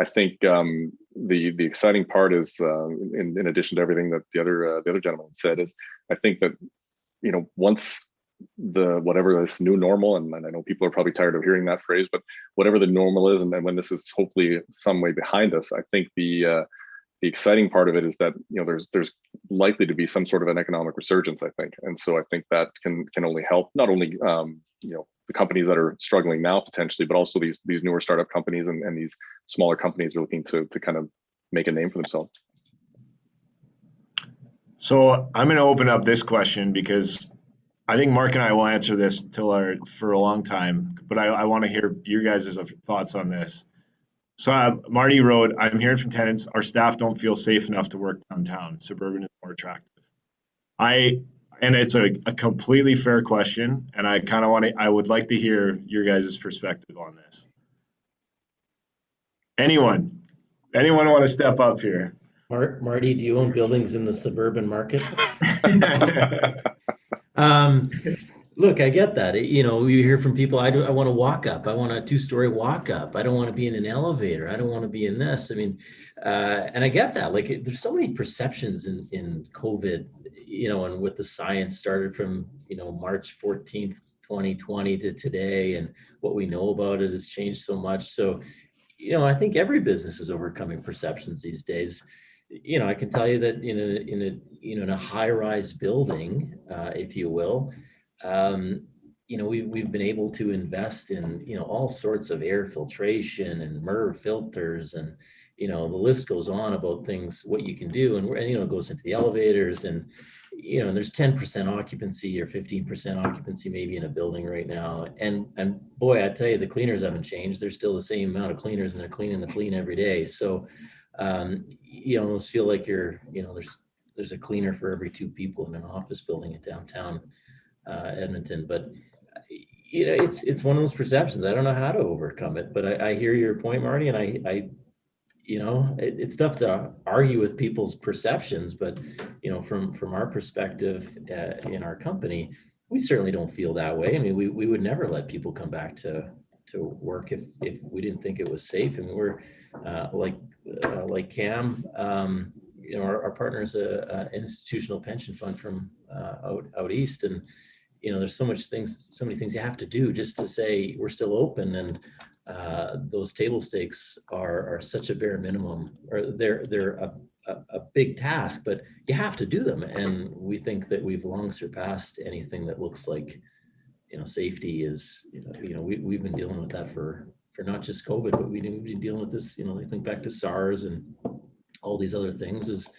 think the exciting part is, in addition to everything that the other gentleman said, is I think that once whatever this new normal, and I know people are probably tired of hearing that phrase, but whatever the normal is, and then when this is hopefully some way behind us, I think the exciting part of it is that there's likely to be some sort of an economic resurgence, I think. And so I think that can only help not only the companies that are struggling now potentially, but also these newer startup companies and these smaller companies are looking to kind of make a name for themselves. So I'm going to open up this question because I think Mark and I will answer this for a long time, but I want to hear your guys' thoughts on this. So Marty wrote, I'm hearing from tenants, our staff don't feel safe enough to work downtown. Suburban is more attractive. And it's a completely fair question, and I would like to hear your guys' perspective on this. Anyone want to step up here? Marty, do you own buildings in the suburban market? Look, I get that. You hear from people, I want to walk up. I want a 2-story walk up. I don't want to be in an elevator. I don't want to be in this. I mean, and I get that. Like, there's so many perceptions in COVID, and with the science started from, March 14th, 2020 to today, and what we know about it has changed so much. So, I think every business is overcoming perceptions these days. I can tell you that in a high-rise building, if you will, we've been able to invest in all sorts of air filtration and MERV filters, and the list goes on about things, what you can do, and it goes into the elevators, and there's 10% occupancy or 15% occupancy maybe in a building right now, and boy, I tell you, the cleaners haven't changed. There's still the same amount of cleaners, and they're cleaning the clean every day. So you almost feel like there's a cleaner for every 2 people in an office building in downtown Edmonton. But it's one of those perceptions. I don't know how to overcome it, but I hear your point, Marty, and it's tough to argue with people's perceptions, but from our perspective in our company, we certainly don't feel that way. I mean, we would never let people come back to work if we didn't think it was safe. And we're like Cam, our partner is an institutional pension fund from out east, and there's so many things you have to do just to say we're still open, and those table stakes are such a bare minimum, or they're a big task, but you have to do them. And we think that we've long surpassed anything that looks like safety is. We've been dealing with that for not just COVID, but we've been dealing with this. I think back to SARS and all these other things. Is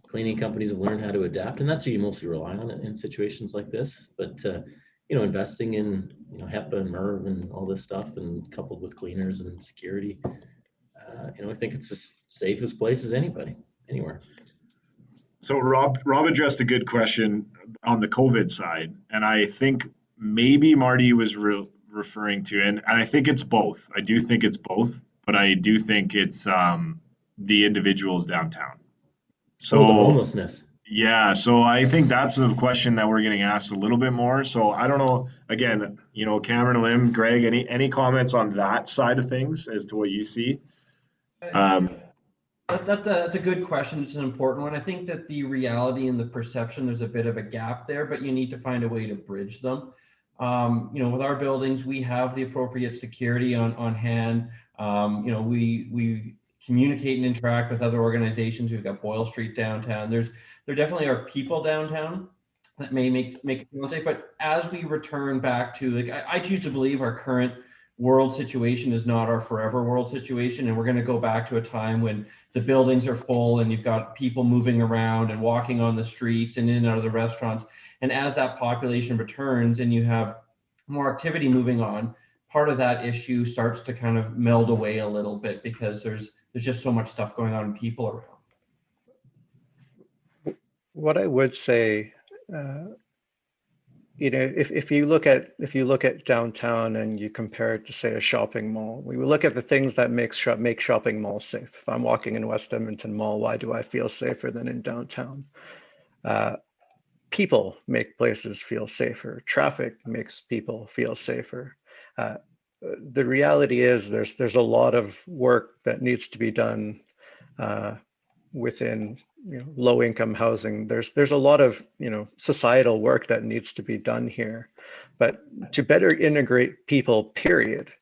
cleaning companies have learned how to adapt, and that's what you mostly rely on in situations like this. But investing in HEPA and MERV and all this stuff, and coupled with cleaners and security, I think it's the safest place as anywhere. So Rob addressed a good question on the COVID side, and I think maybe Marty was referring to, and I think it's both. I do think it's both, but I do think it's the individuals downtown. So the homelessness. Yeah, so I think that's a question that we're getting asked a little bit more. So I don't know. Again, Cameron, Lim, Greg, any comments on that side of things as to what you see? That's a good question. It's an important one. I think that the reality and the perception, there's a bit of a gap there, but you need to find a way to bridge them. With our buildings, we have the appropriate security on hand. We communicate and interact with other organizations. We've got Boyle Street downtown. There definitely are people downtown that may make it feel safe. But as we return back to, I choose to believe our current world situation is not our forever world situation, and we're going to go back to a time when the buildings are full and you've got people moving around and walking on the streets and in and out of the restaurants. And as that population returns and you have more activity moving on, part of that issue starts to kind of meld away a little bit, because there's just so much stuff going on and people around. What I would say, if you look at downtown and you compare it to, say, a shopping mall, we will look at the things that make shopping malls safe. If I'm walking in West Edmonton Mall, why do I feel safer than in downtown? People make places feel safer. Traffic makes people feel safer. The reality is there's a lot of work that needs to be done within low-income housing. There's a lot of societal work that needs to be done here, but to better integrate people, period,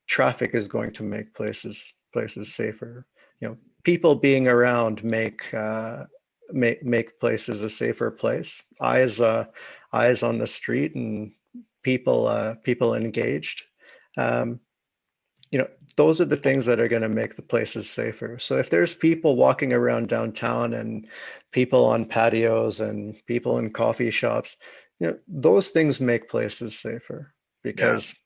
traffic is going to make places safer. People being around make places a safer place. Eyes on the street and people engaged. You know, those are the things that are going to make the places safer. So if there's people walking around downtown and people on patios and people in coffee shops, you know, those things make places safer because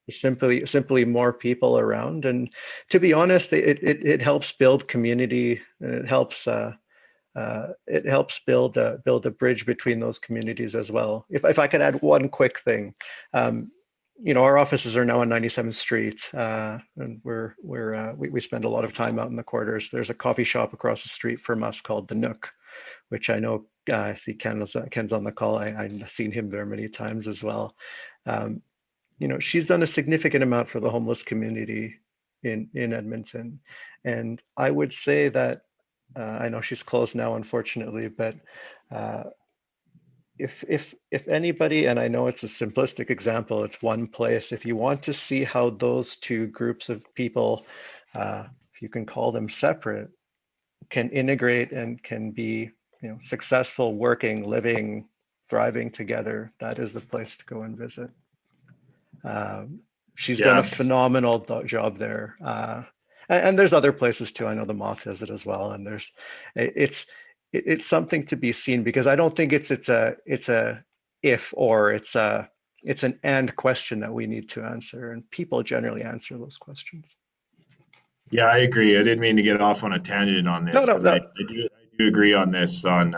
there's simply more people around. And to be honest, it helps build community, and it helps build a bridge between those communities as well. If I could add one quick thing, you know, our offices are now on 97th Street, and we spend a lot of time out in the quarters. There's a coffee shop across the street from us called the Nook, which I know I see Ken's on the call. I've seen him there many times as well. You know, she's done a significant amount for the homeless community in Edmonton, and I would say that I know she's closed now, unfortunately, but if anybody, and I know it's a simplistic example, it's one place, if you want to see how those two groups of people, if you can call them separate, can integrate and can be, you know, successful, working, living, thriving together, that is the place to go and visit. She's done a phenomenal job there. And there's other places too. I know the Moth does it as well. And it's something to be seen, because I don't think it's a if or it's an and question that we need to answer, and people generally answer those questions. Yeah, I agree. I didn't mean to get off on a tangent on this. No. I do agree on this. On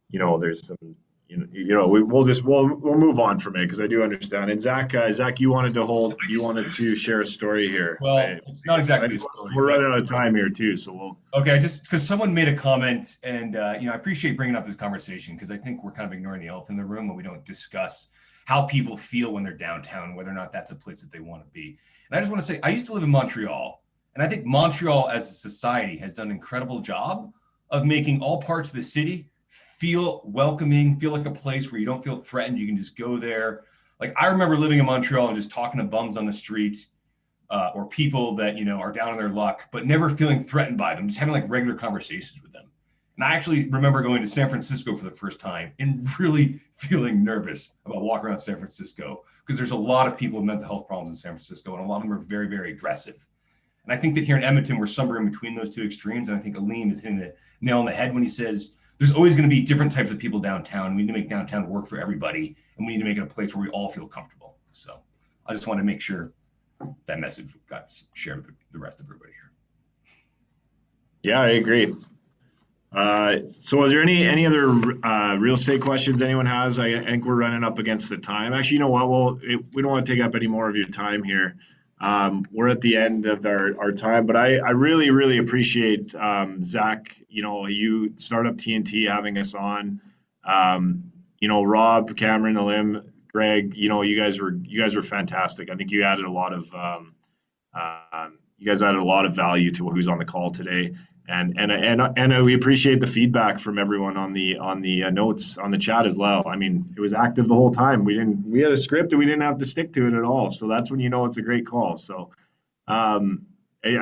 you know, there's some we'll move on from it because I do understand. And Zach, you wanted to share a story here. Well, it's not exactly a story. We're running out of time here too, so we'll. Okay, just because someone made a comment, and I appreciate bringing up this conversation, because I think we're kind of ignoring the elephant in the room when we don't discuss how people feel when they're downtown, whether or not that's a place that they want to be. And I just want to say, I used to live in Montreal, and I think Montreal as a society has done an incredible job of making all parts of the city feel welcoming, feel like a place where you don't feel threatened. You can just go there. Like, I remember living in Montreal and just talking to bums on the street, or people that, are down on their luck, but never feeling threatened by them, just having like regular conversations with them. And I actually remember going to San Francisco for the first time and really feeling nervous about walking around San Francisco, because there's a lot of people with mental health problems in San Francisco, and a lot of them are very, very aggressive. And I think that here in Edmonton, we're somewhere in between those two extremes. And I think Aleem is hitting the nail on the head when he says there's always going to be different types of people downtown. We need to make downtown work for everybody, and we need to make it a place where we all feel comfortable. So I just want to make sure that message got shared with the rest of everybody here. Yeah, I agree. So is there any other real estate questions anyone has? I think we're running up against the time. Actually, you know what? We don't want to take up any more of your time here. We're at the end of our time, but I really, really appreciate Zach, you Startup TNT having us on. Rob, Cameron, Aleem, Greg, you guys were fantastic. I think you added a lot of value to who's on the call today, and we appreciate the feedback from everyone on the notes on the chat as well. I mean, it was active the whole time. We had a script and we didn't have to stick to it at all. So that's when it's a great call. So I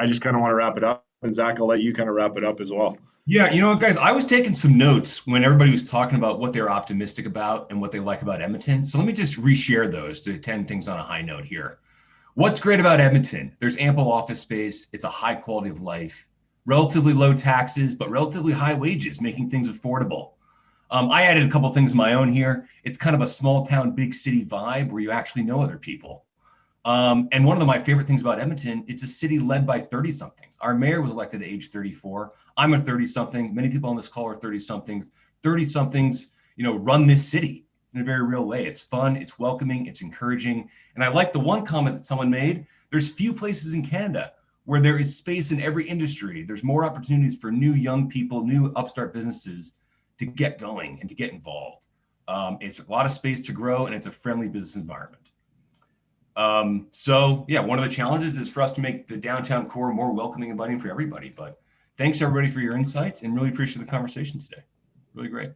just kind of want to wrap it up, and Zach, I'll let you kind of wrap it up as well. Yeah, you know what, guys, I was taking some notes when everybody was talking about what they're optimistic about and what they like about Edmonton. So let me just reshare those to end things on a high note here. What's great about Edmonton? There's ample office space. It's a high quality of life, relatively low taxes, but relatively high wages, making things affordable. I added a couple things of my own here. It's kind of a small town, big city vibe where you actually know other people. And one of my favorite things about Edmonton, it's a city led by 30-somethings. Our mayor was elected at age 34. I'm a 30-something. Many people on this call are 30-somethings. 30-somethings, run this city in a very real way. It's fun, it's welcoming, it's encouraging. And I like the one comment that someone made. There's few places in Canada where there is space in every industry. There's more opportunities for new young people, new upstart businesses to get going and to get involved. It's a lot of space to grow, and it's a friendly business environment. One of the challenges is for us to make the downtown core more welcoming and inviting for everybody. But thanks everybody for your insights, and really appreciate the conversation today. Really great.